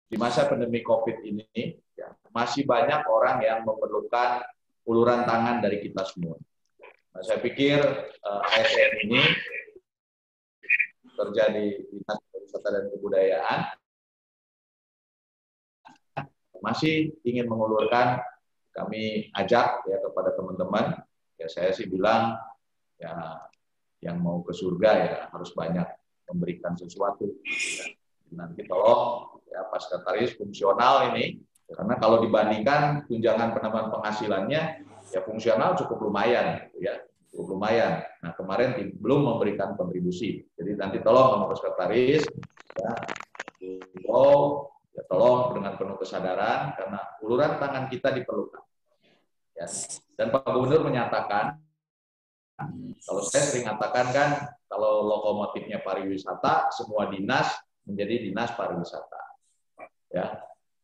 di masa pandemi COVID ini ya, masih banyak orang yang memerlukan uluran tangan dari kita semua. Nah, saya pikir ASN ini terjadi Dinas Pariwisata dan Kebudayaan masih ingin mengulurkan, kami ajak ya kepada teman-teman, ya saya sih bilang ya yang mau ke surga ya harus banyak memberikan sesuatu. Nanti tolong ya Paskataris fungsional ini, karena kalau dibandingkan tunjangan penambahan penghasilannya ya fungsional cukup lumayan ya, cukup lumayan. Nah kemarin belum memberikan kontribusi, jadi nanti tolong sama Paskataris ya, ya tolong dengan penuh kesadaran karena uluran tangan kita diperlukan. Ya. Dan Pak Gubernur menyatakan, kalau saya sering katakan kan, kalau lokomotifnya pariwisata, semua dinas menjadi dinas pariwisata. Ya,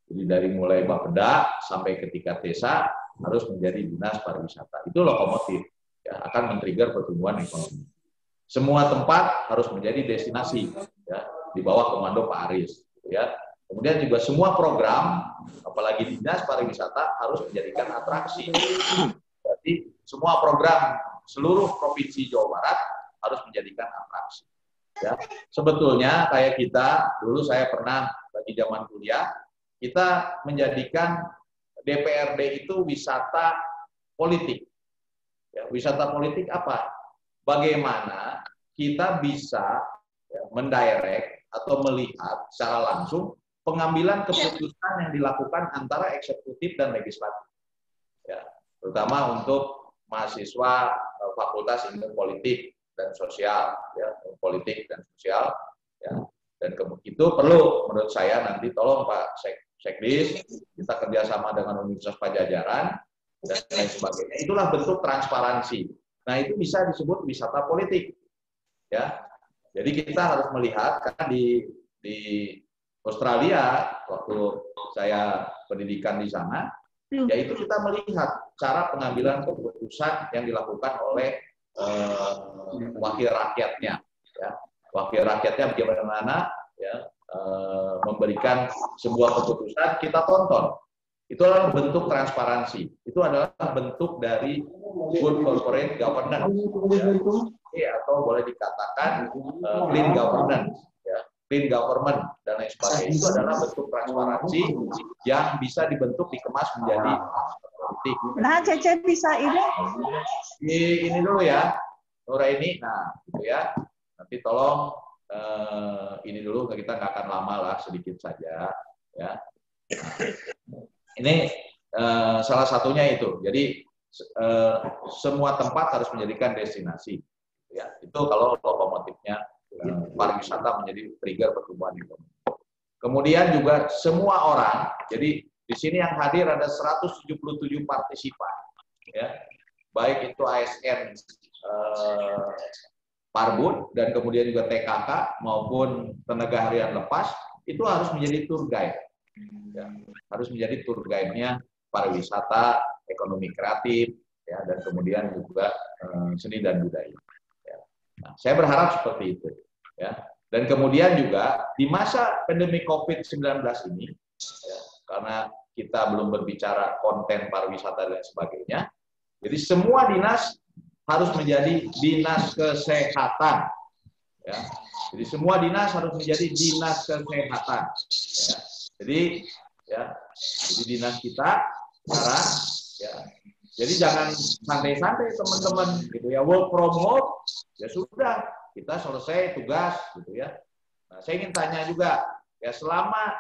jadi dari mulai Bapeda sampai ke tingkat desa harus menjadi dinas pariwisata. Itu lokomotif, ya, akan men-trigger pertumbuhan ekonomi. Semua tempat harus menjadi destinasi, ya, di bawah komando Pak Aris. Ya. Kemudian juga semua program, apalagi dinas pariwisata harus menjadikan atraksi. Jadi semua program seluruh provinsi Jawa Barat harus menjadikan atraksi. Ya. Sebetulnya kayak kita, dulu saya pernah bagi zaman kuliah, kita menjadikan DPRD itu wisata politik. Ya, wisata politik apa? Bagaimana kita bisa ya, mendirect atau melihat secara langsung pengambilan keputusan yang dilakukan antara eksekutif dan legislatif. Ya, terutama untuk mahasiswa Fakultas Ilmu Politik dan Sosial, ya, politik dan sosial, ya. Dan itu perlu menurut saya nanti tolong Pak Sekdis kita kerjasama dengan Universitas Padjadjaran dan lain sebagainya. Itulah bentuk transparansi. Nah itu bisa disebut wisata politik, ya. Jadi kita harus melihat karena di Australia waktu saya pendidikan di sana, yaitu kita melihat cara pengambilan keputusan yang dilakukan oleh wakil rakyatnya, ya. Wakil rakyatnya bagaimana ya, memberikan sebuah keputusan kita tonton. Itu adalah bentuk transparansi. Itu adalah bentuk dari good corporate governance, ya, atau boleh dikatakan clean governance, ya, clean government dan lain sebagainya. Itu adalah bentuk transparansi yang bisa dibentuk dikemas menjadi politik. Nah, Cece bisa ini dulu ya, Nuraini. Nah, gitu ya. Nanti tolong ini dulu, kita nggak akan lama lah, sedikit saja, ya. Ini salah satunya itu. Jadi semua tempat harus menjadikan destinasi. Ya, itu kalau lokomotifnya pariwisata menjadi trigger pertumbuhan ekonomi. Kemudian juga semua orang, jadi di sini yang hadir ada 177 partisipan, ya, baik itu ASN Parbud dan kemudian juga TKK maupun tenaga harian lepas, itu harus menjadi tour guide, ya, harus menjadi tour guide-nya pariwisata, ekonomi kreatif, ya, dan kemudian juga seni dan budaya. Ya. Nah, saya berharap seperti itu, ya. Dan kemudian juga di masa pandemi COVID-19 ini, ya, karena kita belum berbicara konten pariwisata dan sebagainya, jadi semua dinas harus menjadi dinas kesehatan. Ya. Jadi semua dinas harus menjadi dinas kesehatan. Ya. Jadi dinas kita sekarang, ya. Jadi jangan santai-santai teman-teman, gitu ya. Work from home, ya sudah, kita selesai tugas, gitu ya. Nah, saya ingin tanya juga, ya selama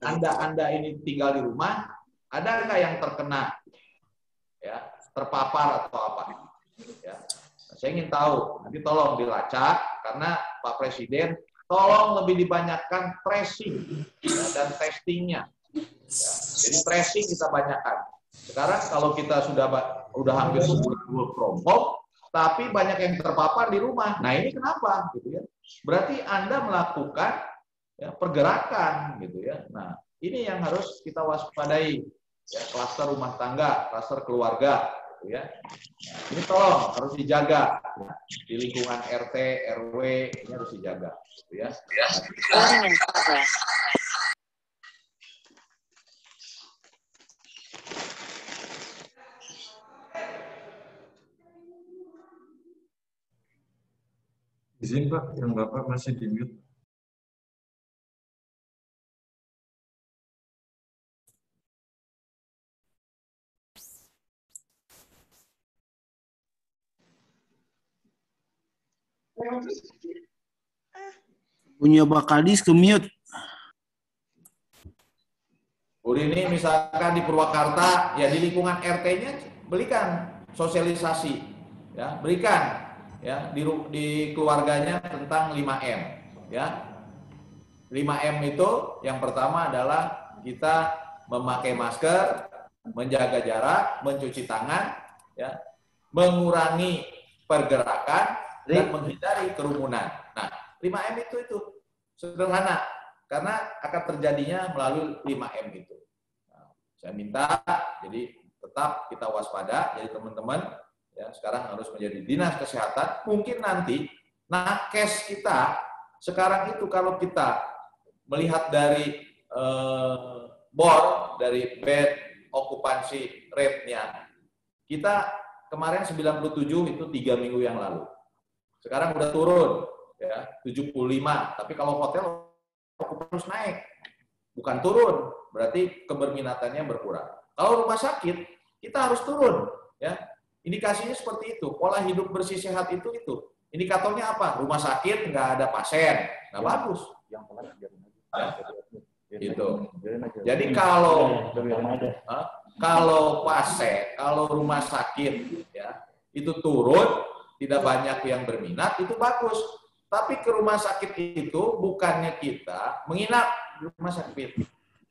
Anda ini tinggal di rumah, ada nggak yang terkena, ya, terpapar atau apa? Ya. Nah, saya ingin tahu, nanti tolong dilacak, karena Pak Presiden tolong lebih dibanyakkan tracing, ya, dan testingnya. Ya. Jadi tracing kita banyakkan. Sekarang kalau kita sudah hampir sebulan work from home, tapi banyak yang terpapar di rumah. Nah ini kenapa? Gitu ya. Berarti Anda melakukan, ya, pergerakan, gitu ya. Nah ini yang harus kita waspadai. Ya, klaster rumah tangga, klaster keluarga. Ya. Ini tolong harus dijaga, ya. Di lingkungan RT, RW ini harus dijaga, gitu ya. Izin Pak, yang Bapak masih di mute. Punya Bakadis ke mute. Bu Rini misalkan di Purwakarta, ya di lingkungan RT-nya berikan sosialisasi, ya berikan ya di keluarganya tentang 5M, ya 5M itu yang pertama adalah kita memakai masker, menjaga jarak, mencuci tangan, ya mengurangi pergerakan dan menghindari kerumunan. Nah 5M itu sederhana karena akan terjadinya melalui 5M itu. Saya minta jadi tetap kita waspada, jadi teman-teman ya sekarang harus menjadi dinas kesehatan. Mungkin nanti nakes kita sekarang itu kalau kita melihat dari bor dari bed okupansi rate-nya, kita kemarin 97 itu 3 minggu yang lalu. Sekarang udah turun ya 75, tapi kalau hotel harus naik. Bukan turun, berarti keberminatannya berkurang. Kalau rumah sakit, kita harus turun. Ya, indikasinya seperti itu. Pola hidup bersih sehat itu. Indikatornya apa? Rumah sakit nggak ada pasien, nggak bagus. Ya, gitu. Jadi kalau pasien, kalau rumah sakit, ya itu turun, tidak banyak yang berminat, itu bagus. Tapi ke rumah sakit itu bukannya kita menginap di rumah sakit.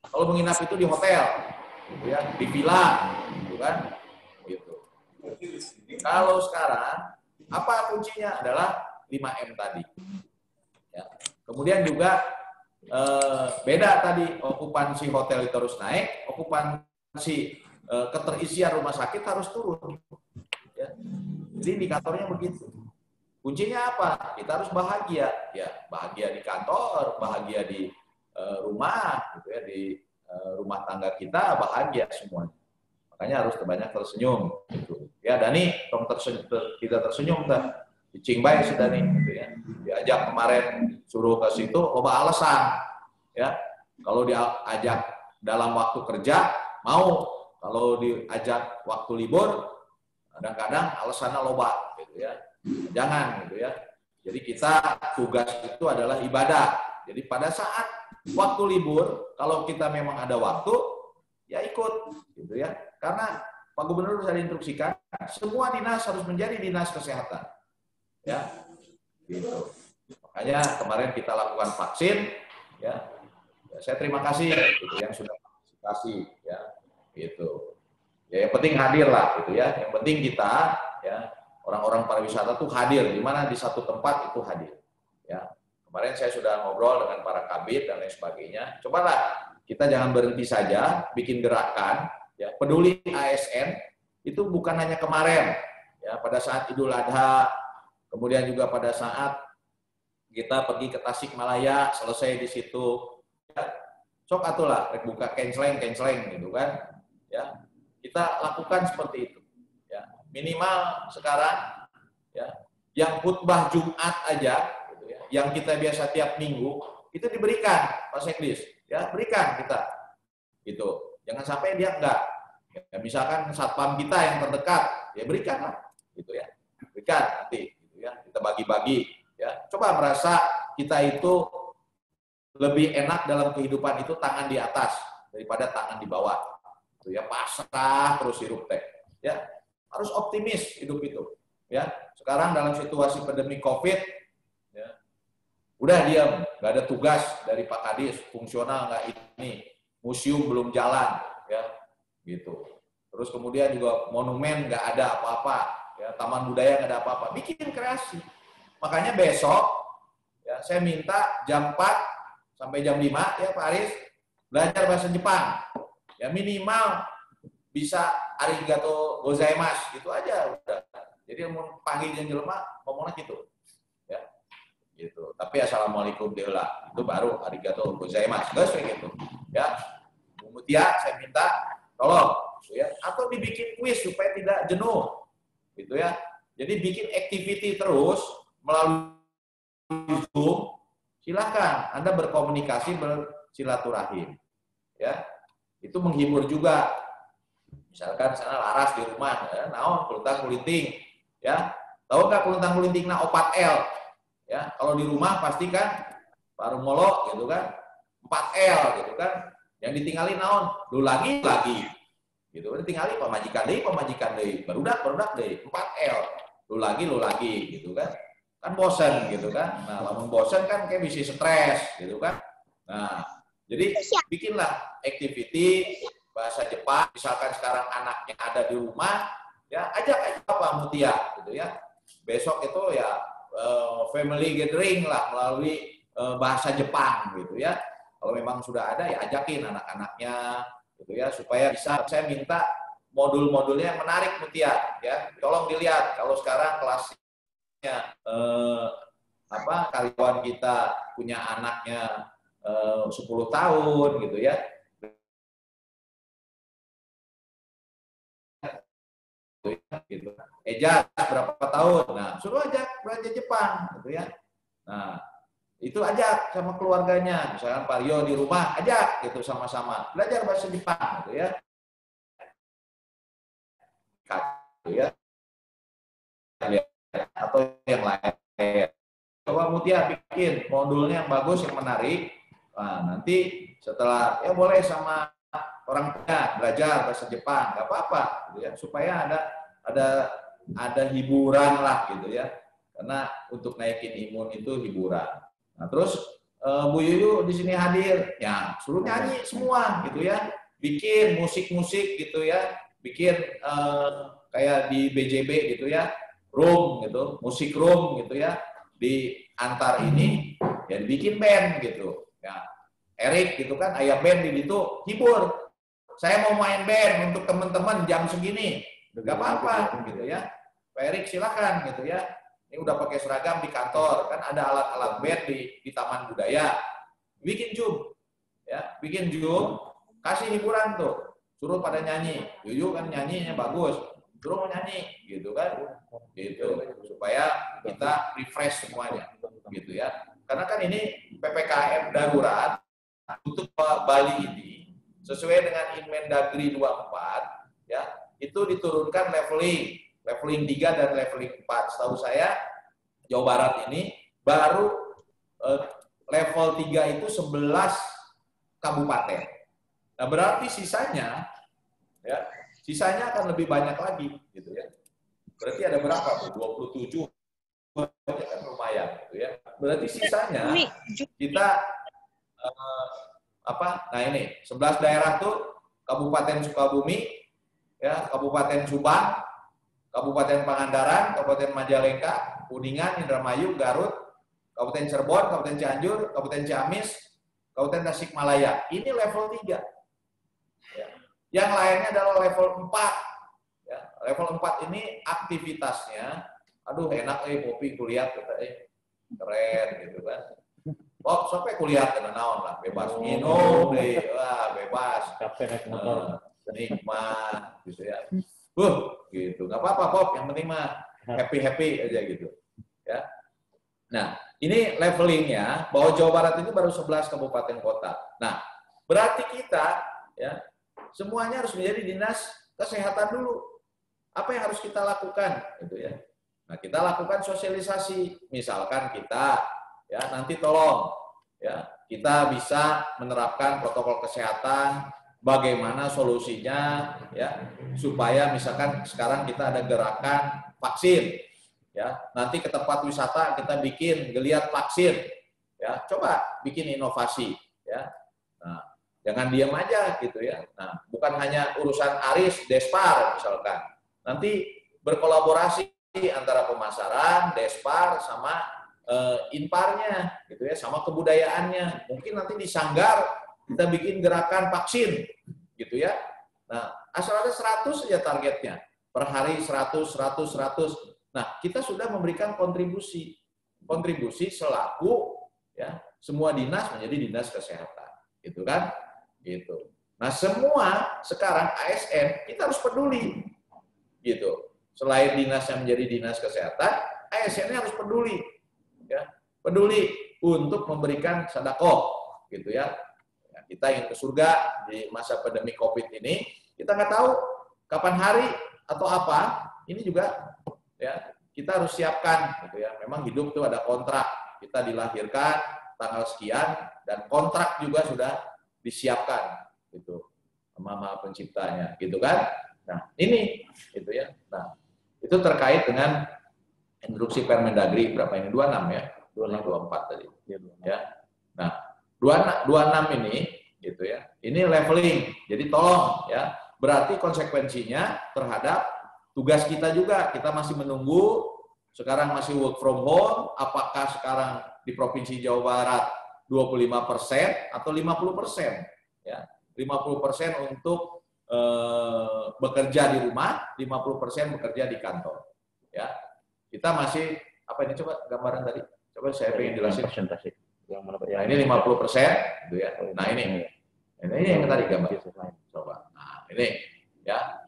Kalau menginap itu di hotel, gitu ya, di villa, gitu kan, gitu. Kalau sekarang apa kuncinya adalah 5M tadi. Ya. Kemudian juga beda tadi okupansi hotel itu harus naik, okupansi keterisian rumah sakit harus turun. Ya. Jadi indikatornya begitu. Kuncinya apa? Kita harus bahagia, ya bahagia di kantor, bahagia di rumah, gitu ya, di rumah tangga kita bahagia semuanya. Makanya harus banyak tersenyum. Gitu. Ya Dani, kita tersenyum dah. Di Cingbai sudah nih, gitu ya. Diajak kemarin suruh ke situ, loba alasan, ya. Kalau diajak dalam waktu kerja mau, kalau diajak waktu libur, kadang-kadang alasannya loba, gitu ya. Jangan gitu ya. Jadi kita tugas itu adalah ibadah. Jadi pada saat waktu libur, kalau kita memang ada waktu, ya ikut gitu ya. Karena Pak Gubernur sudah diinstruksikan, semua dinas harus menjadi dinas kesehatan. Ya. Gitu. Makanya kemarin kita lakukan vaksin ya. Saya terima kasih gitu yang sudah partisipasi ya. Gitu. Ya yang penting hadir lah gitu ya. Yang penting kita ya orang-orang pariwisata tuh hadir, di mana di satu tempat itu hadir. Ya, kemarin saya sudah ngobrol dengan para kabid dan lain sebagainya. Cobalah kita jangan berhenti saja, bikin gerakan. Ya, peduli ASN itu bukan hanya kemarin, ya pada saat Idul Adha, kemudian juga pada saat kita pergi ke Tasikmalaya, selesai di situ. Ya, sok atulah, buka canceling gitu kan. Ya, kita lakukan seperti itu. Minimal sekarang ya yang khutbah Jumat aja gitu ya, yang kita biasa tiap minggu itu diberikan Pak Sekdis ya, berikan kita gitu, jangan sampai dia enggak ya, misalkan satpam kita yang terdekat ya berikan lah gitu ya, berikan nanti gitu ya, kita bagi-bagi ya, coba merasa kita itu lebih enak dalam kehidupan itu tangan di atas daripada tangan di bawah gitu ya, pasrah terus hirup teh ya. Harus optimis hidup itu, ya. Sekarang dalam situasi pandemi COVID, ya, udah diam, nggak ada tugas dari Pak Kadis, fungsional nggak ini, museum belum jalan, ya, gitu. Terus kemudian juga monumen nggak ada apa-apa, ya, taman budaya nggak ada apa-apa, bikin kreasi. Makanya besok, ya, saya minta jam 4 sampai jam 5, ya Pak Aris, belajar bahasa Jepang, ya minimal bisa arigato gozaimasu gitu aja udah. Jadi mau panggil yang jelema ngomongnya gitu. Ya. Gitu. Tapi assalamualaikum deula itu baru arigato gozaimasu. Guys kayak gitu. Ya. Bu Mutia saya minta tolong ya atau dibikin kuis supaya tidak jenuh. Gitu ya. Jadi bikin activity terus melalui Zoom, silakan Anda berkomunikasi, bersilaturahim. Ya, itu menghibur juga. Misalkan sana laras di rumah, ya, naon kulintang kulinting, ya, tahu nggak kulintang kulinting na opat L, ya, kalau di rumah pasti kan baru molok gitu kan, 4L gitu kan, yang ditinggalin naon, lu lagi, gitu kan, tinggalin pemajikan deh, barudak deh, 4L, lu lagi, gitu kan bosan gitu kan. Nah, lamun bosan kan kayak bisa stres gitu kan. Nah, jadi bikinlah activity bahasa Jepang. Misalkan sekarang anaknya ada di rumah, ya ajak aja Pak Mutia gitu ya. Besok itu ya family gathering lah melalui bahasa Jepang gitu ya. Kalau memang sudah ada ya ajakin anak-anaknya gitu ya supaya bisa. Saya minta modul-modulnya yang menarik Mutia ya. Tolong dilihat kalau sekarang kelas karyawan kita punya anaknya 10 tahun gitu ya, gitu. Eja berapa tahun, nah suruh aja belajar Jepang gitu ya. Nah itu ajak sama keluarganya, misalkan Pak Rio di rumah ajak gitu sama-sama belajar bahasa Jepang gitu ya, atau yang lain. Coba Mutia bikin modulnya yang bagus, yang menarik. Nah, nanti setelah ya boleh sama orang tua belajar bahasa Jepang, nggak apa-apa, gitu ya, supaya ada hiburan lah gitu ya. Karena untuk naikin imun itu hiburan. Nah, terus Bu Yuyu di sini hadir, ya suruh nyanyi semua gitu ya, bikin musik-musik gitu ya, bikin kayak di BJB gitu ya, room gitu, musik room gitu ya. Di antar ini ya dibikin band gitu ya, Erik gitu kan ayah band di situ hibur, saya mau main band untuk teman-teman jam segini, nggak apa-apa gitu ya, Pak Erik silakan gitu ya, ini udah pakai seragam di kantor kan ada alat-alat band di Taman Budaya, bikin Zoom ya, bikin Zoom, kasih hiburan tuh, suruh pada nyanyi, Yuyu kan nyanyinya bagus, suruh mau nyanyi gitu kan, gitu supaya kita refresh semuanya gitu ya, karena kan ini PPKM darurat untuk Bali ini sesuai dengan Inmendagri 24 ya, itu diturunkan leveling 3 dan leveling 4. Setahu saya Jawa Barat ini baru level 3 itu 11 kabupaten. Nah, berarti sisanya ya, sisanya akan lebih banyak lagi gitu ya. Berarti ada berapa tuh? 27 kan lumayan gitu ya. Berarti sisanya kita nah ini 11 daerah tuh Kabupaten Sukabumi ya, Kabupaten Subang, Kabupaten Pangandaran, Kabupaten Majalengka, Kuningan, Indramayu, Garut, Kabupaten Cirebon, Kabupaten Cianjur, Kabupaten Ciamis, Kabupaten Tasikmalaya. Ini level 3. Ya. Yang lainnya adalah level 4. Ya, level 4 ini aktivitasnya, aduh enak kopi kuliah keren gitu kan. Oh, sampai kuliah kena naon lah, bebas minum deh, wah bebas, nikmat gitu ya. Gitu, nggak apa-apa Pop, yang penting mah happy aja gitu. Ya. Nah, ini levelingnya bahwa Jawa Barat itu baru 11 kabupaten kota. Nah, berarti kita ya semuanya harus menjadi dinas kesehatan dulu. Apa yang harus kita lakukan gitu ya. Nah, kita lakukan sosialisasi. Misalkan kita ya nanti tolong ya kita bisa menerapkan protokol kesehatan, bagaimana solusinya ya supaya misalkan sekarang kita ada gerakan vaksin ya, nanti ke tempat wisata kita bikin geliat vaksin ya, coba bikin inovasi ya. Nah, jangan diam aja gitu ya. Nah, bukan hanya urusan Aris Despar misalkan, nanti berkolaborasi antara pemasaran Despar sama Inparnya gitu ya, sama kebudayaannya. Mungkin nanti di Sanggar kita bikin gerakan vaksin gitu ya. Nah, asal ada 100 saja targetnya. Per hari 100. Nah, kita sudah memberikan kontribusi selaku ya semua dinas menjadi dinas kesehatan, gitu kan? Gitu. Nah, semua sekarang ASN kita harus peduli, gitu. Selain dinasnya menjadi dinas kesehatan, ASN-nya harus peduli, ya. peduli untuk memberikan sedekah, gitu ya. Kita ingin ke surga di masa pandemi COVID ini, kita nggak tahu kapan hari atau apa. Ini juga ya kita harus siapkan, gitu ya. Memang hidup itu ada kontrak. Kita dilahirkan tanggal sekian dan kontrak juga sudah disiapkan, gitu, sama Maha Penciptanya, gitu kan. Nah ini, gitu ya. Nah itu terkait dengan instruksi Permendagri berapa ini 26 ya, 24 tadi. Ya. Nah 26 ini, gitu ya. Ini leveling. Jadi tolong ya. Berarti konsekuensinya terhadap tugas kita juga. Kita masih menunggu. Sekarang masih work from home. Apakah sekarang di Provinsi Jawa Barat 25% atau 50%? Ya, 50% untuk bekerja di rumah, 50% bekerja di kantor. Ya, kita masih apa ini coba gambaran tadi? Coba saya pengen jelasin. Yang mana, Nah, ini 50%, gitu ya. Nah, ini yang tadi gambar. Coba. Nah, ini ya.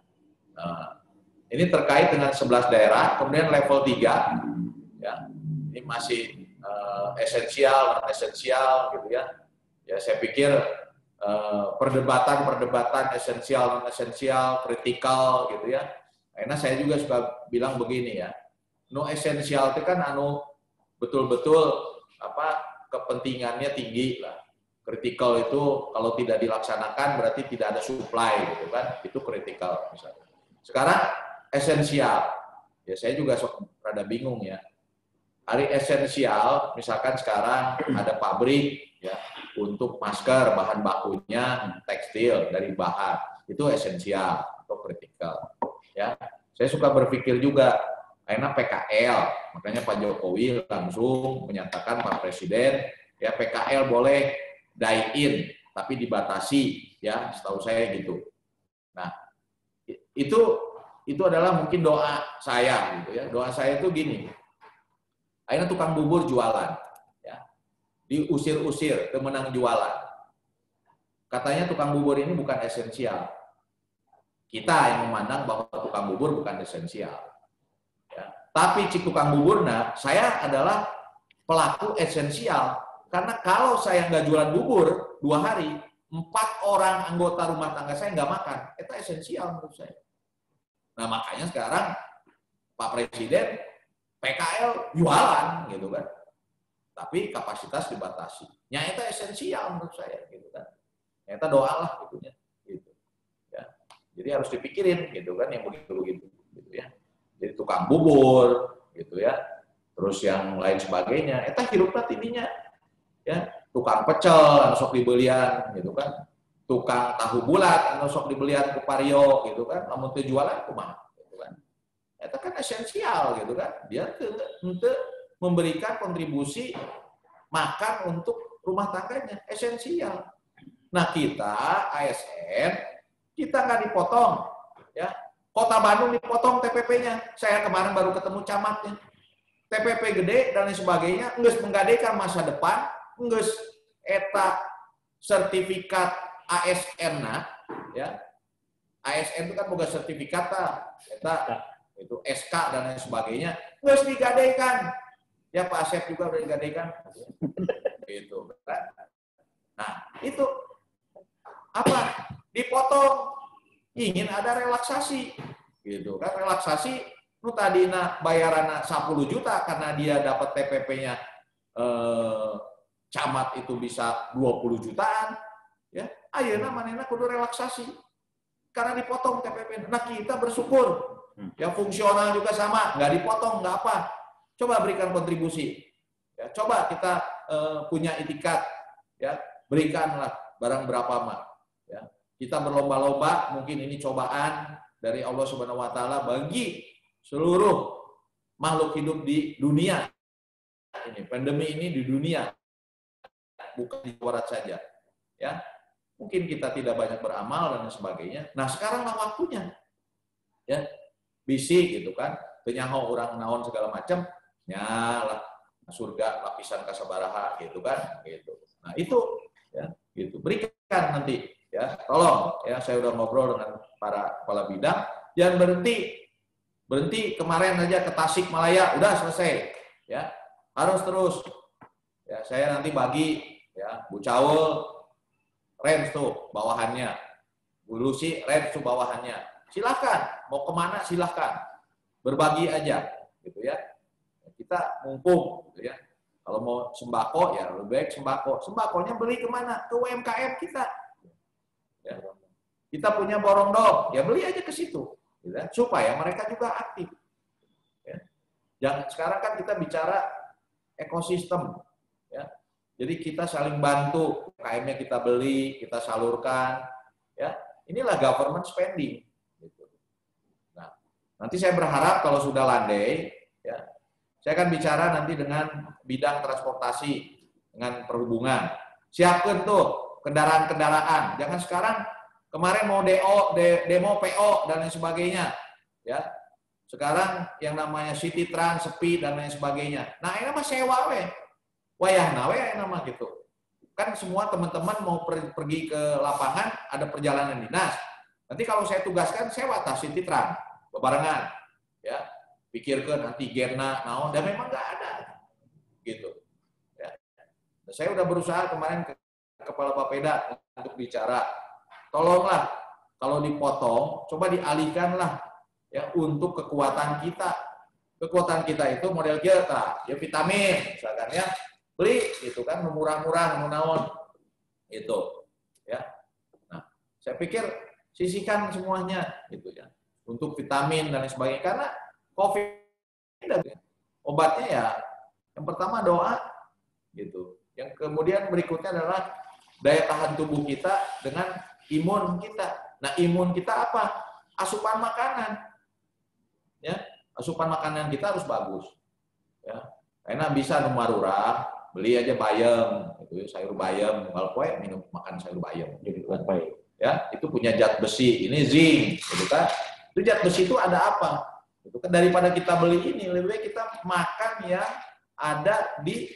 Nah, ini terkait dengan 11 daerah, kemudian level 3 ya. Ini masih esensial, non esensial, gitu ya. Ya, saya pikir perdebatan esensial, non esensial, kritikal, gitu ya. Karena saya juga suka bilang begini ya. No esensial itu kan betul-betul kepentingannya tinggi lah. Kritikal itu kalau tidak dilaksanakan berarti tidak ada supply, gitu kan. Itu kritikal misalnya. Sekarang esensial. Ya saya juga rada bingung ya. Hari esensial misalkan sekarang ada pabrik ya untuk masker, bahan bakunya tekstil dari bahan. Itu esensial atau kritikal. Ya. Saya suka berpikir juga karena PKL, makanya Pak Jokowi langsung menyatakan Pak Presiden, ya PKL boleh die-in, tapi dibatasi, ya setahu saya gitu. Nah, itu adalah mungkin doa saya, gitu ya. Doa saya itu gini, akhirnya tukang bubur jualan, ya, diusir-usir, kemenang jualan. Katanya tukang bubur ini bukan esensial. Kita yang memandang bahwa tukang bubur bukan esensial. Tapi cik tukang buburna, saya adalah pelaku esensial. Karena kalau saya nggak jualan bubur 2 hari, 4 orang anggota rumah tangga saya nggak makan. Itu esensial menurut saya. Nah makanya sekarang Pak Presiden PKL jualan, gitu kan. Tapi kapasitas dibatasi. Ya itu esensial menurut saya, gitu kan. Ya itu doalah gitunya, gitu. Ya. Jadi harus dipikirin, gitu kan, yang begitu-begitu, gitu ya. Jadi tukang bubur, gitu ya, terus yang lain sebagainya, eta hirupna tininya, ya, tukang pecel, sok dibelian, gitu kan, tukang tahu bulat, sok dibelian ku pario, gitu kan, namun jualan kumaha, gitu kan, eta kan esensial, gitu kan, dia untuk memberikan kontribusi makan untuk rumah tangganya, esensial. Nah kita ASN, kita nggak dipotong, ya. Kota Bandung dipotong TPP-nya. Saya kemarin baru ketemu camatnya. TPP gede dan lain sebagainya, nggak menggadekan masa depan, nggak eta sertifikat ASN, ya. ASN itu kan bukan sertifikat, eta itu SK dan lain sebagainya, nggak digadekan. Ya Pak Asep juga udah digadekan. Gitu. Nah itu apa? Dipotong. Ingin ada relaksasi, gitu kan, relaksasi nu tadina bayarana 10 juta karena dia dapat TPP-nya camat itu bisa 20 jutaan, ya ayeuna manehna kudu relaksasi karena dipotong TPP. Nah kita bersyukur, ya fungsional juga sama, nggak dipotong, nggak apa. Coba berikan kontribusi, ya coba kita punya itikat, ya berikanlah barang berapa mah, ya. Kita berlomba-lomba, mungkin ini cobaan dari Allah Subhanahu wa taala bagi seluruh makhluk hidup di dunia. Ini pandemi ini di dunia, bukan di Barat saja. Ya. Mungkin kita tidak banyak beramal dan sebagainya. Nah, sekaranglah waktunya. Ya. Bisi gitu kan, tenyaho orang naon segala macam, nyalah surga lapisan kasabaraha gitu kan, gitu. Nah, itu ya, gitu. Berikan nanti. Ya, tolong ya, saya udah ngobrol dengan para kepala bidang, jangan berhenti kemarin aja ke Tasikmalaya udah selesai, ya harus terus Ya, saya nanti bagi ya, Bu Caul range tuh bawahannya, Bu Lucy range tuh bawahannya. Silahkan, mau kemana silahkan, berbagi aja, gitu ya. Kita mumpung, gitu ya. Kalau mau sembako ya lebih baik sembako. Sembakonya beli kemana? Ke UMKM kita. Ya. Kita punya borong-dong, ya beli aja ke situ, gitu ya. Supaya mereka juga aktif. Ya. Sekarang kan kita bicara ekosistem. Ya. Jadi kita saling bantu, UMKM-nya kita beli, kita salurkan, ya. Inilah government spending. Gitu. Nah, nanti saya berharap kalau sudah landai, ya, saya akan bicara nanti dengan bidang transportasi, dengan perhubungan. Siapkan tuh kendaraan-kendaraan. Jangan sekarang kemarin mau demo PO dan lain sebagainya, ya. Sekarang yang namanya City Trans, Sepi dan lain sebagainya. Nah, ini mah sewa weh. Wayahna we nama gitu. Kan semua teman-teman mau pergi ke lapangan, ada perjalanan dinas. Nanti kalau saya tugaskan, saya watah City Trans, bebarengan. Ya, pikirkan antigenna, naon, dan memang nggak ada. Gitu. Ya. Nah, saya udah berusaha kemarin ke Kepala Bapeda untuk bicara, tolonglah, kalau dipotong, coba dialihkanlah ya untuk kekuatan kita. Kekuatan kita itu model kita, ya vitamin, misalkan ya, beli gitu kan murah-murah naon itu ya. Nah, saya pikir sisihkan semuanya gitu ya untuk vitamin dan lain sebagainya karena COVID obatnya ya yang pertama doa gitu. Yang kemudian berikutnya adalah daya tahan tubuh kita dengan imun kita. Nah, imun kita apa? Asupan makanan. Ya, asupan makanan kita harus bagus. Ya. Karena bisa numarura beli aja bayam, itu sayur bayam, kalau kue minum makan sayur bayam, jadi baik. Ya, itu punya zat besi, ini zinc, gitu kan? Itu zat besi itu ada apa? Itu kan daripada kita beli ini, lebih baik kita makan yang ada di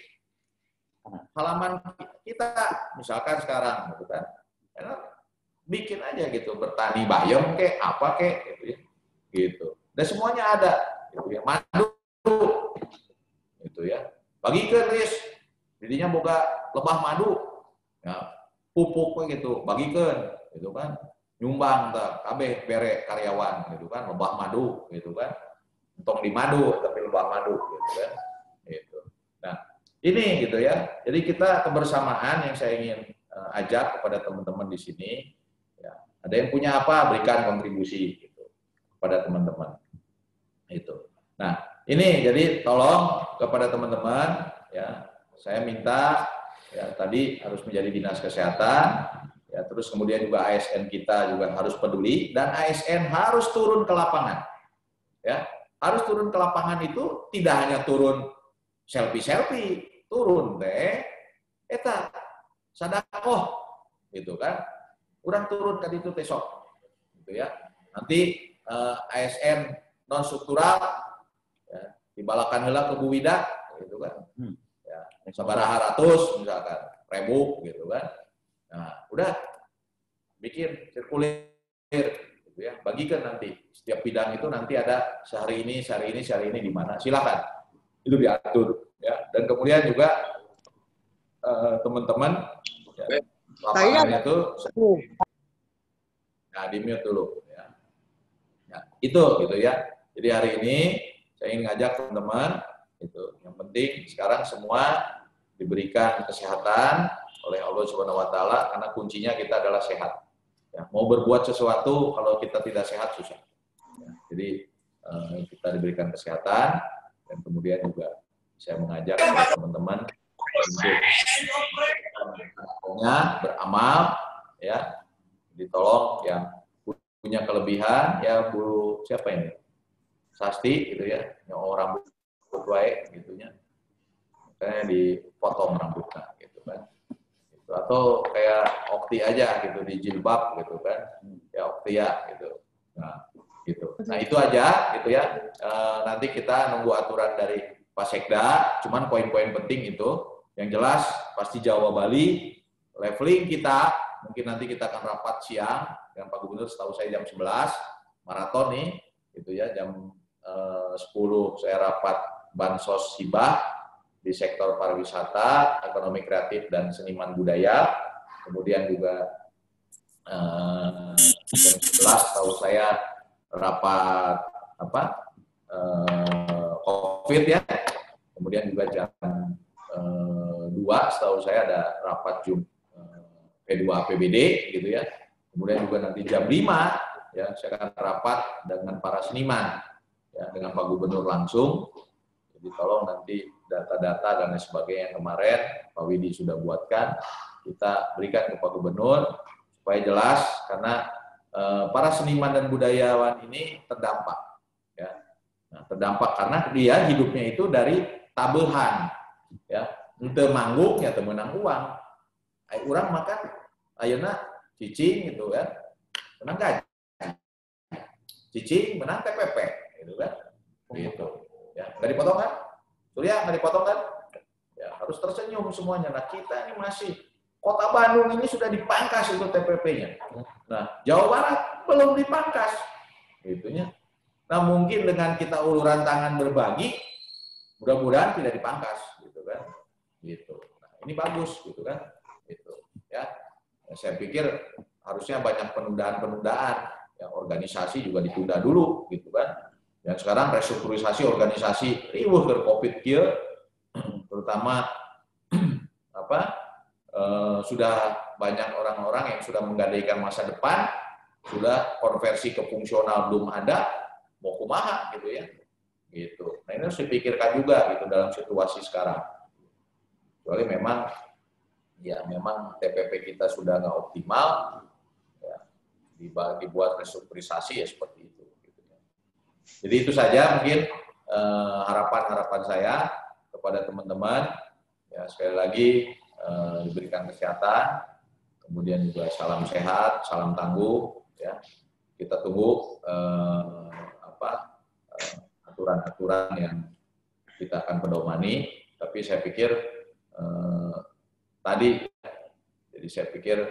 halaman kita, misalkan sekarang, gitu kan? Karena bikin aja gitu, bertani bayam kek, apa kek, gitu ya, gitu. Dan semuanya ada, gitu ya, madu, gitu ya, bagikan ris. Jadinya boga lebah madu, ya, pupuk gitu, bagikan, gitu kan, nyumbang tak, kabeh bere karyawan, gitu kan, lebah madu, gitu kan, entong di madu tapi lebah madu, gitu kan, gitu. Nah, ini gitu ya. Jadi kita kebersamaan yang saya ingin ajak kepada teman-teman di sini, ya, ada yang punya apa berikan kontribusi, gitu, kepada teman-teman, itu. Nah, ini jadi tolong kepada teman-teman, ya. Saya minta ya tadi harus menjadi dinas kesehatan, ya terus kemudian juga ASN kita juga harus peduli dan ASN harus turun ke lapangan, ya harus turun ke lapangan itu tidak hanya turun selfie, turun deh, eta sadakoh, gitu kan, kurang turun tadi itu besok, gitu ya. Nanti ASN non struktural, ya, dibalakan heula ke Bu Wida, gitu kan. Sabaraha ratus misalkan ribu gitu kan. Nah, udah bikin sirkulir gitu ya. Bagikan nanti setiap bidang itu nanti ada sehari ini di mana. Silakan. Itu diatur ya. Dan kemudian juga teman-teman ya, lapangan itu nah di-mute dulu ya. Nah, itu gitu ya. Jadi hari ini saya ingin ngajak teman-teman itu. Yang penting sekarang semua diberikan kesehatan oleh Allah Subhanahu wa taala karena kuncinya kita adalah sehat. Ya, mau berbuat sesuatu kalau kita tidak sehat susah. Ya, jadi kita diberikan kesehatan dan kemudian juga saya mengajak teman-teman untuk beramal ya. Ditolong yang punya kelebihan ya Bu siapa ini? Sasti gitu ya, yang orang rambut baik gitunya. Misalnya dipotong rambutnya gitu kan, gitu. Atau kayak Okti aja gitu di jilbab gitu kan, ya Oktia gitu. Nah, gitu. Nah itu aja gitu ya. Nanti kita nunggu aturan dari Pak Sekda. Cuman poin-poin penting itu, yang jelas pasti Jawa Bali, leveling kita. Mungkin nanti kita akan rapat siang dengan Pak Gubernur. Setahu saya jam 11 maraton nih, gitu ya. Jam 10 saya rapat bansos hibah. di sektor pariwisata, ekonomi kreatif dan seniman budaya, kemudian juga jam 11 tahu saya rapat COVID ya, kemudian juga jam 2 setahu saya ada rapat P2 APBD gitu ya, kemudian juga nanti jam 5 ya saya akan rapat dengan para seniman ya, dengan Pak Gubernur langsung. Jadi tolong nanti data-data dan lain sebagainya yang kemarin Pak Widi sudah buatkan, kita berikan ke Pak Gubernur supaya jelas, karena para seniman dan budayawan ini terdampak ya. Nah, terdampak karena dia hidupnya itu dari tabehan ya, ente manggung ya temenang uang, orang makan ayeuna cicing gitu kan, menang gaji, cicing menang TPP gitu kan, gitu ya, nggak dipotong kan, Surya nggak dipotong kan, ya harus tersenyum semuanya. Nah kita ini masih Kota Bandung ini sudah dipangkas itu TPP-nya. Nah, Jawa Barat belum dipangkas. Gitunya. Nah, mungkin dengan kita uluran tangan berbagi, mudah-mudahan tidak dipangkas, gitu kan. Gitu. Nah, ini bagus, gitu kan. Gitu. Ya. Nah, saya pikir harusnya banyak penundaan-penundaan. Ya, organisasi juga ditunda dulu, gitu kan. Dan sekarang restrukturisasi organisasi riuh ke COVID kia, terutama sudah banyak orang-orang yang sudah menggadaikan masa depan, sudah konversi ke fungsional belum ada, mau kumaha gitu ya, gitu. Nah ini harus dipikirkan juga gitu dalam situasi sekarang. Kecuali memang, ya memang TPP kita sudah nggak optimal, ya, dibuat restrukturisasi ya seperti itu. Gitu. Jadi itu saja mungkin harapan-harapan saya kepada teman-teman. Ya sekali lagi. Diberikan kesehatan, kemudian juga salam sehat, salam tangguh, ya. Kita tunggu aturan-aturan yang kita akan pedomani. Tapi saya pikir tadi, jadi saya pikir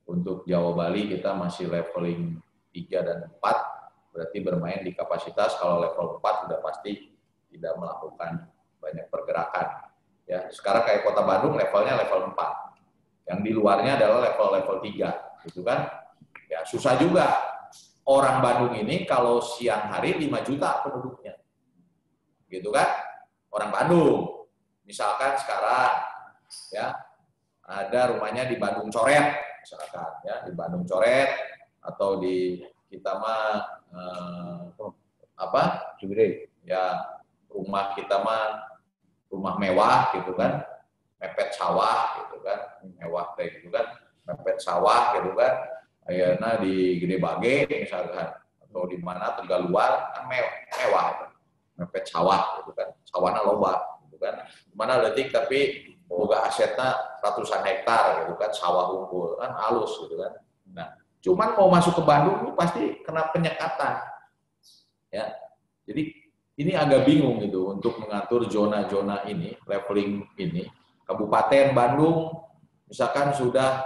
untuk Jawa Bali kita masih leveling 3 dan 4, berarti bermain di kapasitas. Kalau level 4 sudah pasti tidak melakukan banyak pergerakan. Ya, sekarang kayak Kota Bandung levelnya level 4. Yang di luarnya adalah level 3, gitu kan? Ya, susah juga. Orang Bandung ini kalau siang hari 5 juta penduduknya. Gitu kan? Orang Bandung. Misalkan sekarang ya, ada rumahnya di Bandung Coret, misalkan ya, di Bandung Coret atau di kita mah Ciwidey. Ya, rumah kita mah rumah mewah gitu kan, mepet sawah gitu kan, mewah kayak gitu kan, mepet sawah gitu kan, ayeuna di Gede Bage misalkan, atau di mana Tegaluar kan mewah, mepet sawah gitu kan, sawahna loba gitu kan, mana leutik tapi boga asetna ratusan hektar gitu kan, sawah unggul kan halus gitu kan. Nah, cuman mau masuk ke Bandung ini pasti kena penyekatan, ya, jadi ini agak bingung gitu untuk mengatur zona-zona ini, leveling ini. Kabupaten Bandung misalkan sudah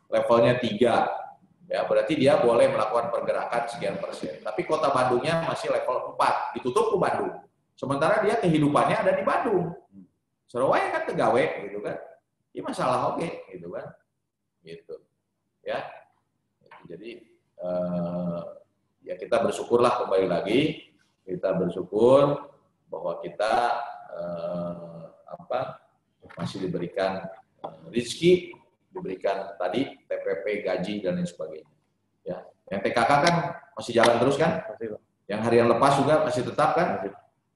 levelnya 3, ya berarti dia boleh melakukan pergerakan sekian persen. Tapi Kota Bandungnya masih level 4, ditutup ke Bandung. Sementara dia kehidupannya ada di Bandung. Surabaya kan tegawe gitu kan. Ini masalah oke gitu kan. Gitu. Ya. Jadi ya kita bersyukurlah, kembali lagi kita bersyukur bahwa kita masih diberikan rezeki, diberikan tadi TPP, gaji dan lain sebagainya. Ya, yang TKK kan masih jalan terus kan? Yang harian lepas juga masih tetap kan?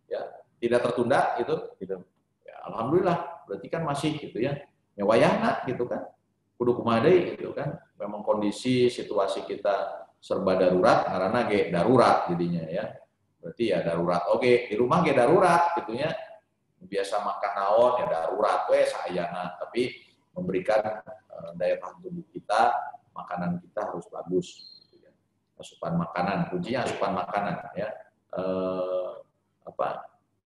Ya, tidak tertunda itu. Ya, alhamdulillah, berarti kan masih gitu ya. Nyawayana gitu kan? Kudu kumaha deui gitu kan? Memang kondisi situasi kita serba darurat, karena darurat jadinya ya. Berarti ya darurat. Oke, di rumah darurat gitunya. Biasa makan naon ya darurat we sayana, tapi memberikan daya tahan tubuh kita, makanan kita harus bagus gitu ya. Asupan makanan, kuncinya asupan makanan ya.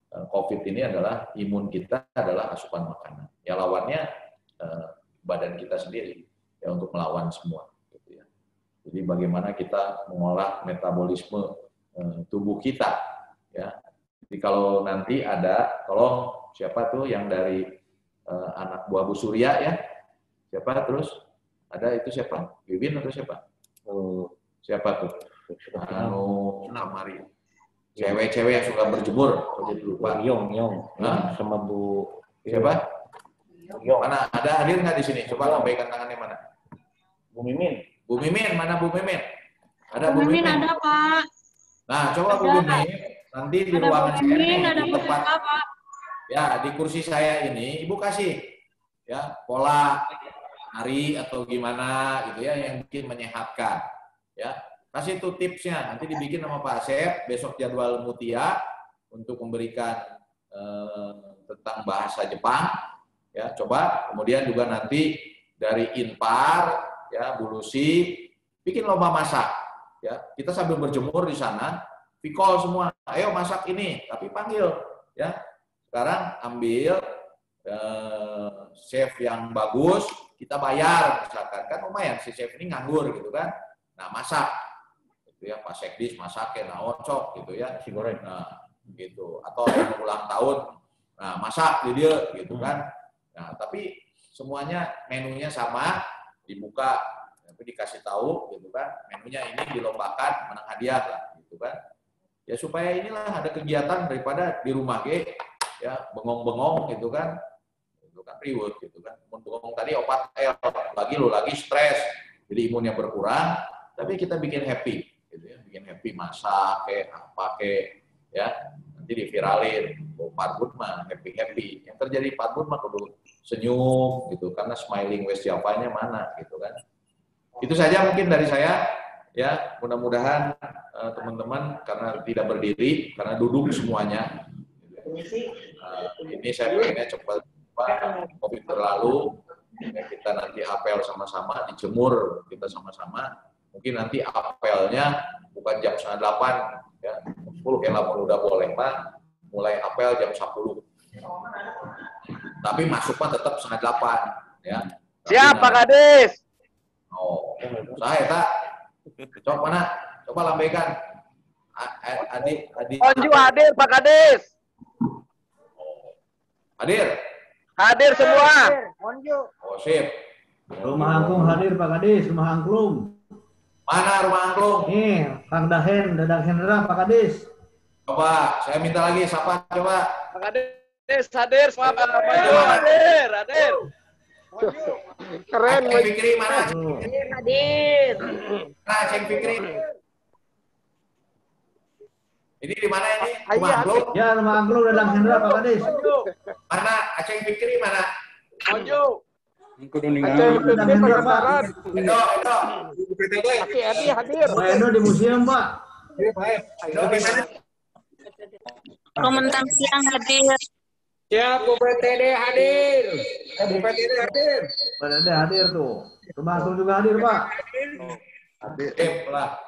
COVID ini adalah imun kita adalah asupan makanan. Ya lawannya badan kita sendiri ya, untuk melawan semua gitu ya. Jadi bagaimana kita mengolah metabolisme tubuh kita ya. Jadi kalau nanti ada, tolong siapa tuh yang dari anak buah Bu Surya ya? Siapa terus? Ada itu siapa? Wiwin atau siapa? Siapa tuh? Kamari. Cewek-cewek yang suka berjemur. Oh, jadi lupa. Yong. Hah? Sama Bu. Siapa? Yong. Mana? Ada hadir nggak di sini? Coba lambaikan tangannya mana? Bu Mimin. Bu Mimin, mana Bu Mimin? Ada Bu Bu Mimin Mimin? ada, Pak. Nah, coba Bu Ada. Mimin, nanti di Ada ruangan Bu saya Mimin, nih, ada di Bu tempat, Siska, Pak. ya di kursi saya ini, Ibu kasih ya pola hari atau gimana gitu ya yang bikin menyehatkan. Ya, kasih tuh tipsnya. Nanti dibikin sama Pak Asep. Besok jadwal Mutia untuk memberikan tentang bahasa Jepang. Ya, coba. Kemudian juga nanti dari Inpar, ya Bu Lucy, bikin lomba masak. Ya, kita sambil berjemur di sana, call semua, ayo masak ini, tapi panggil. Ya, sekarang ambil chef yang bagus, kita bayar misalkan, kan lumayan si chef ini nganggur gitu kan. Nah, masak. Gitu ya, Pak Sekdis masak ya, nah ocok gitu ya, Nasi goreng. nah gitu, atau yang ulang tahun, nah masak di dia gitu kan. Nah, tapi semuanya menunya sama, dibuka, tapi dikasih tahu gitu kan, menunya ini dilombakan menang hadiah lah gitu kan. Ya supaya inilah ada kegiatan daripada di rumah ya bengong-bengong gitu kan. Itu kan ribut gitu kan. Bengong tadi opat lagi stres, jadi imunnya berkurang, tapi kita bikin happy gitu ya, bikin happy masak apa ya. Nanti diviralin, Pak Bud mah happy. Yang terjadi Pak Bud mah kudu senyum gitu, karena smiling West Java-nya mana gitu kan. Itu saja mungkin dari saya ya, mudah-mudahan teman-teman karena tidak berdiri, karena duduk semuanya. Ini saya pengennya cepat COVID berlalu, ya, kita nanti apel sama-sama, dijemur kita sama-sama. Mungkin nanti apelnya bukan jam 9:30 ya, 10 ya lah udah boleh Pak, mulai apel jam 10. Tapi masuk Pak tetap 9:30 ya. Siap Pak Kades. Oh, saya tak. Coba mana? Coba lambaikan. Adik. Onju hadir Pak Kades. Hadir. Hadir semua. Oh, sip. Rumah Angklung hadir Pak Kadis, Rumah Angklung. Mana rumah angklung? Nih, Kang Dadang Hendra Pak Kadis. Coba, saya minta lagi, siapa coba? Pak Kades hadir semua. Hadir. Keren. Ceng Fikri mana? Hadir. Nah, Ceng Fikri. Ini di mana ini? Rumah Iya, angklung? Ya, Rumah Angklung Dadang Hendra Pak Kadis. Mana? Aceng Fikri mana? Onju. Dadang Hendra Pak. Edo. Edi hadir. Pak Edo di museum Pak. Edo di mana? Komentar siang hadir. Siap Bu PTD hadir. Pak Dede hadir tuh. Rumah Angklung juga hadir Pak. Sip lah.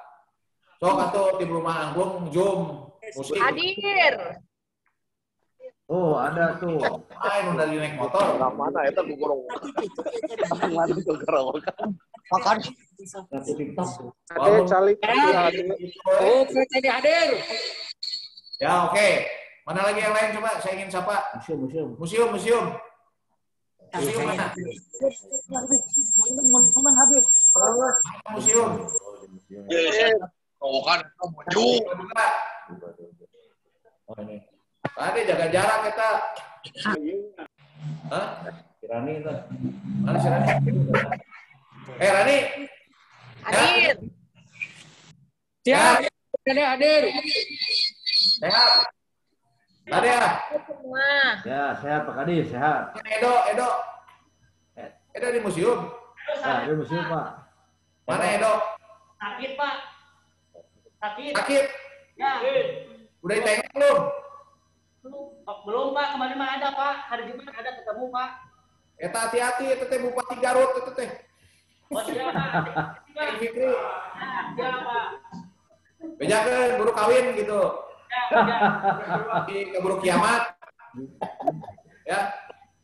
Sok atau tim rumah angklung, Zoom, musik. Hadir. Oh, ada tuh. Ayo udah naik motor. Mana eta gugurung. Mana gugurung. Makan. Hadir Calik. Oh, PTD hadir. Ya oke. Mana lagi yang lain coba? Saya ingin sapa. Museum. Museum mana? Museum. Oh kan maju. Oh ini. Tadi jaga jarak kita. Hah? Rani itu. Mana si Rani? Rani. Hadir. Siap. PTD hadir. Sehat. Tadi ya. Semua. Ya, sehat Pak Kadis, sehat. Edo di museum. Nah, di museum Pak. Mana Edo? Sakit, Pak. Sakit. Ya. Udah ditengok belum? Belum, Pak. Kemarin mah ada, Pak. Hari Jumat ada ketemu, Pak. Eta hati-hati, itu teh Bupati Garut, itu teh. Oh, siap, Pak. Ceng Fikri. Nah, siap, Pak. Bejakeun buru kawin gitu. Ya. Keburu kiamat. Ya.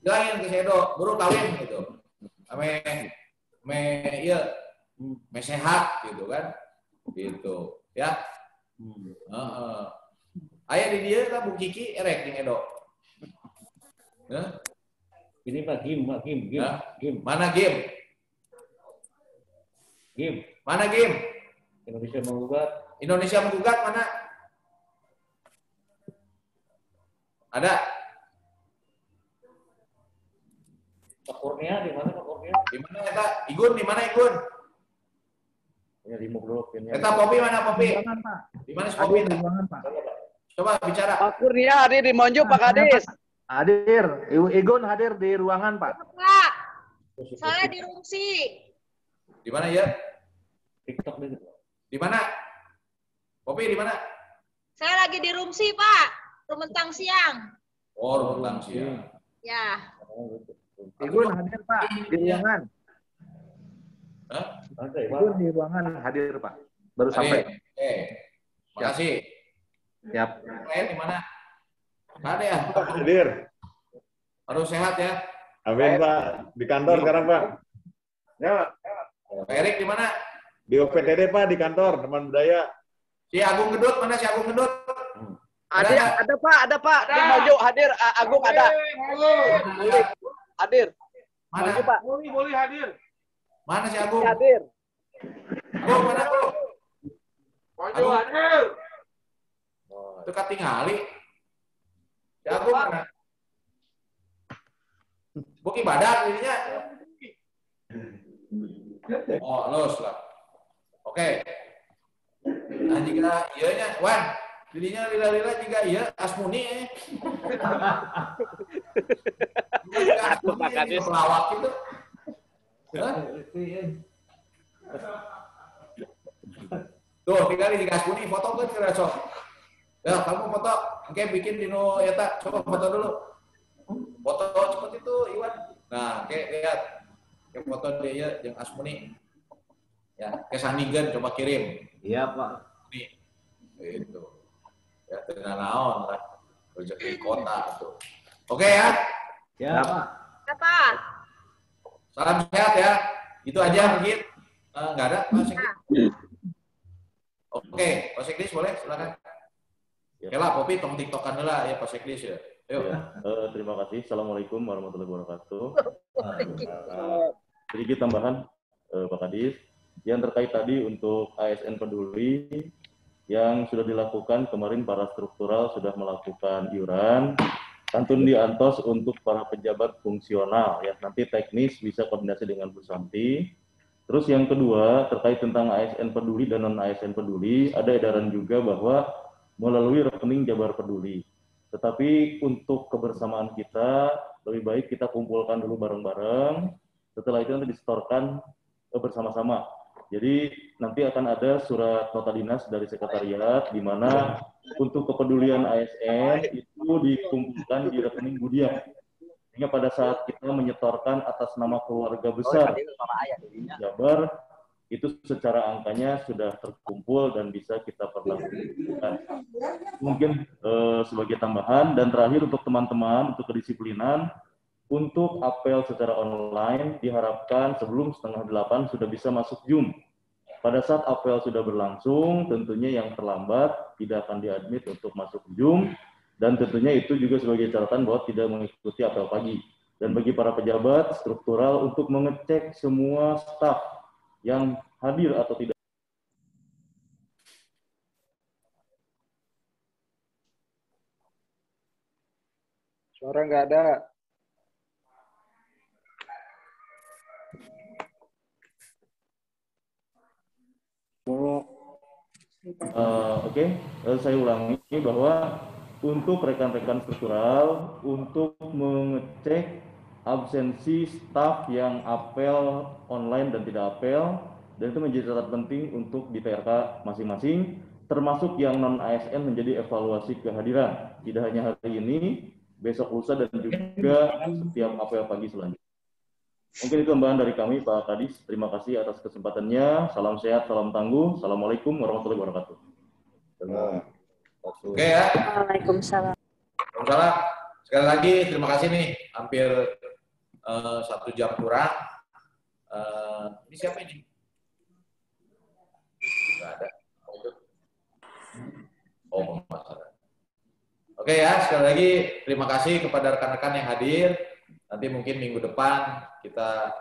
Bilangin ke Edo, buru kawin gitu. Me sehat gitu kan. Gitu, ya. Aya di dia lah Bu Kiki erek jeung Edo. Hah? Ini Pak, game. Hah? Mana game? Mana game? Indonesia menggugat mana? Ada? Pak Kurnia di mana Pak Kurnia? Di mana eta? Igun di mana Igun? Ya di Mugrok ini. Eta Popi mana Popi? Di mana si Popi? Coba bicara. Pak Kurnia hadir di Monju, Pak Kadis. Hadir. Igun hadir di ruangan, Pak. Pak, saya di Rumsi. Di mana ya? TikTok dulu. Di mana? Popi di mana? Saya lagi di Rumsi, Pak. Rumentang siang. Oh, Rumentang siang. Ya. Igun hadir, Pak, di ruangan. Hah? Igun di ruangan hadir, Pak. Baru sampai. Makasih. Siap. Lain di mana? Ada ya? Hadir. Harus sehat ya. Amin, Pak. Di kantor sekarang, Pak. Ya, Pak Erik di mana? di OPTD, Pak, di kantor, teman budaya. Si Agung Gedut mana si Agung Gedut? Ada Pak. Di Monju hadir, Agung ada. Hadir. Mana? Monju, Pak. Boleh hadir. Mana si Agung? Hadir. Agung mana Agung? Monju hadir. Itu katingali. Si Agung mana? Buki badak dirinya. Oh, los lah. Oke. Nah, jika iya nya, Wan, dirinya lila-lila jika iya Asmuni Asmuni pelawak itu. Hah? Tuh, tinggal di Asmuni foto kan kira sok. Ya, kamu foto, oke bikin dino eta, coba foto dulu. Foto seperti itu, Iwan. Nah, oke lihat. Oke, foto dia yang Asmuni. Ya, ke Sanigen coba kirim. Iya, Pak. Nih, itu. Ya, tidak naon lah. Rezeki kota itu. Oke ya. Ya, Pak. Apa? Salam sehat ya. Itu aja mungkin. Nggak ada, Pak Sekdis. Oke, Pak Sekdis boleh, silakan. Oke lah, Popi, tong tiktokan dulu lah ya Pak Sekdis ya. Yuk. Terima kasih. Assalamualaikum warahmatullahi wabarakatuh. Sedikit tambahan, Pak Kadis. Yang terkait tadi untuk ASN Peduli yang sudah dilakukan kemarin para struktural sudah melakukan iuran, kantun diantos untuk para pejabat fungsional ya. Nanti teknis bisa koordinasi dengan Bu Santi. Terus yang kedua terkait tentang ASN Peduli dan non ASN Peduli, ada edaran juga bahwa melalui rekening Jabar Peduli. Tetapi untuk kebersamaan kita lebih baik kita kumpulkan dulu bareng-bareng. Setelah itu nanti disetorkan bersama-sama. Jadi nanti akan ada surat nota dinas dari sekretariat di mana untuk kepedulian ASN itu dikumpulkan di rekening Budiam. Sehingga pada saat kita menyetorkan atas nama keluarga besar Jabar, itu secara angkanya sudah terkumpul dan bisa kita perlakukan. Mungkin sebagai tambahan, dan terakhir untuk teman-teman, untuk kedisiplinan, untuk apel secara online diharapkan sebelum 7:30 sudah bisa masuk Zoom. Pada saat apel sudah berlangsung, tentunya yang terlambat tidak akan diadmit untuk masuk Zoom, dan tentunya itu juga sebagai catatan bahwa tidak mengikuti apel pagi. Dan bagi para pejabat struktural untuk mengecek semua staf yang hadir atau tidak. Suara nggak ada. Oke, saya ulangi bahwa untuk rekan-rekan struktural untuk mengecek absensi staf yang apel online dan tidak apel, dan itu menjadi catatan penting untuk di PRK masing-masing, termasuk yang non ASN menjadi evaluasi kehadiran, tidak hanya hari ini, besok lusa dan juga setiap apel pagi selanjutnya. Mungkin itu tambahan dari kami, Pak Kadis. Terima kasih atas kesempatannya. Salam sehat, salam tangguh. Assalamualaikum warahmatullahi wabarakatuh. Oke ya. Waalaikumsalam. Waalaikumsalam. Sekali lagi terima kasih nih. Hampir 1 jam kurang. Ini siapa ini? Nggak ada. Oh, Mas. Oke ya, sekali lagi terima kasih kepada rekan-rekan yang hadir. Nanti mungkin minggu depan kita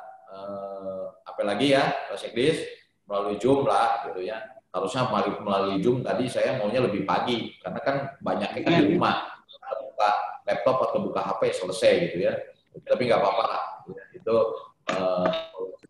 apa lagi ya, Pak Sekdis, melalui Zoom lah gitu ya. Harusnya melalui Zoom tadi saya maunya lebih pagi karena kan banyaknya kan di rumah. Buka laptop atau buka HP selesai gitu ya. Tapi nggak apa-apa lah. Itu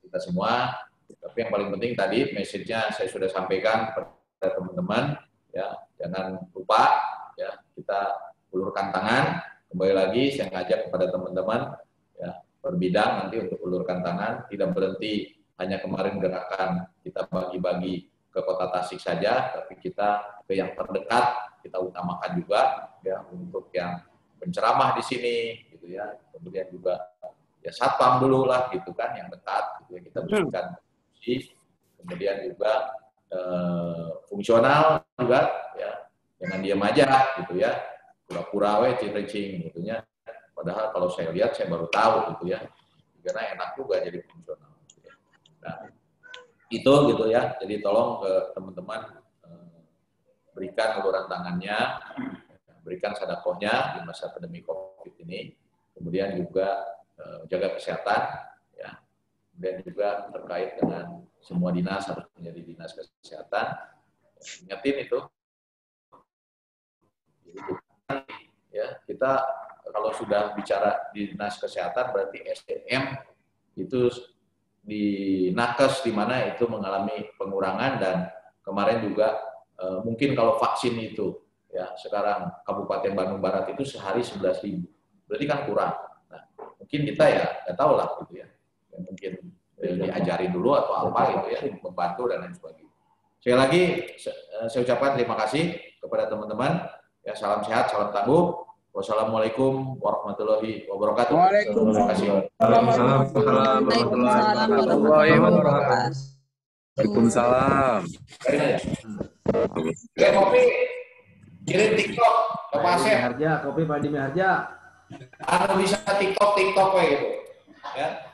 kita semua. Tapi yang paling penting tadi message-nya saya sudah sampaikan kepada teman-teman ya, jangan lupa ya kita ulurkan tangan. Kembali lagi saya ngajak kepada teman-teman ya berbidang nanti untuk ulurkan tangan, tidak berhenti hanya kemarin gerakan kita bagi-bagi ke Kota Tasik saja, tapi kita ke yang terdekat kita utamakan juga ya untuk yang penceramah di sini gitu ya. Kemudian juga ya satpam dulu lah gitu kan yang dekat gitu ya, kita berikan kemudian juga fungsional juga ya, jangan diam aja gitu ya, pura-pura cing-cing gitu ya, padahal kalau saya lihat saya baru tahu gitu ya, karena enak juga jadi fungsional gitu ya. Nah itu gitu ya, jadi tolong ke teman-teman berikan uluran tangannya, berikan sedekahnya di masa pandemi COVID ini, kemudian juga jaga kesehatan ya. Dan juga terkait dengan semua dinas harus menjadi dinas kesehatan. Ingatin itu. Ya, kita kalau sudah bicara dinas kesehatan berarti SDM itu di nakes di mana itu mengalami pengurangan, dan kemarin juga mungkin kalau vaksin itu ya sekarang Kabupaten Bandung Barat itu sehari 11.000. Berarti kan kurang. Nah, mungkin kita ya nggak tahu lah gitu ya. Mungkin diajari dulu atau apa gitu ya, membantu dan lain sebagainya. Sekali lagi saya ucapkan terima kasih kepada teman-teman. Ya, salam sehat, salam tangguh. Wassalamualaikum warahmatullahi wabarakatuh. Waalaikumsalam. Oke, kopi. Kirim TikTok ke Pak Asep. Harja, kopi Pak Dimi Harja. Anu bisa TikTok kayak gitu. Ya.